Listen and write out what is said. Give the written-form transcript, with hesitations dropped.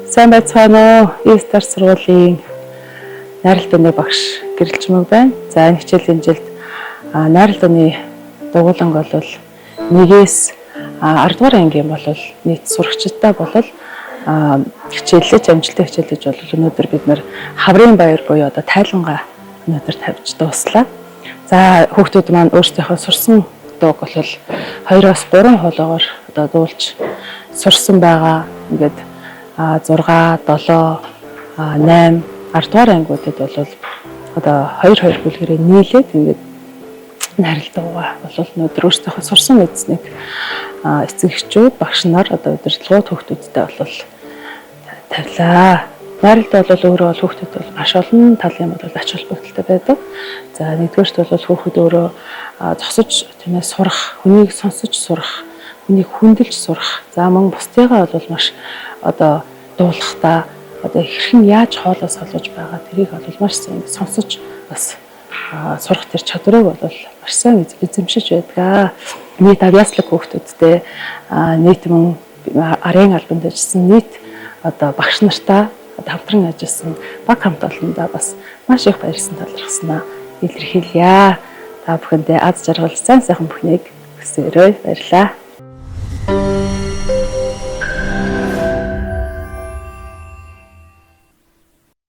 Сайн байцгаана уу? Истер сургуулийн найралтын багш Гэрэлжмэг байна. За энэ хичээлийн жилд найралтын дугууланг бол 1-ээс 10 дугаар ангийн бол нийт сурагчдаа бол хичээллэж амжилттай хичээллэж бол өнөөдөр бид нэр хаврын баяр буюу одоо тайлангаа өнөөдөр тавьж дууслаа. За хүүхдүүд маань өөрсдийнхөө сурсан дууг бол 2-3 хоолоогоор одоо дуулж сурсан байгаа. Ингээд 6, 7, 8, 10 дугаар ангиудад бол одоо 2 бүлгэрээ нийлээд ингээд найралтуугаа бол өнөөдөр өөрсдийнхөө сурсан эзнийг эцэг эхчүүд багш нар одоо удирдлагууд хүүхдүүдтэй бол тавилаа. Найралт бол өөрөө бол хүүхдэд бол маш олон талын бол ач холбогдолтой байдаг. За нэгдүгээрт бол хүүхэд өөрөө зогсож тиймээ сурах, хүнийг сонсож сурах, хүнийг хүндэлж сурах. За мөн бусдыгаа бол маш одоо дуулахдаа одоо хэрхэн яаж хоолоо солож байгаа тэрийг бол маш сайн сонсож бас сурах тэр чадварыг бол маш сайн эзэмшиж байдаг. Нийт авьяаслаг хүүхдүүдтэй нийт мөн арын албанд ажилласан нийт одоо багш нартай хамтран ажилласан баг хамт олондоо бас маш их баярсан талархснаа илэрхийлье. Та бүхэндээ аз жаргал сайн сайхан бүхнийг хүсээрэй. Баярлалаа.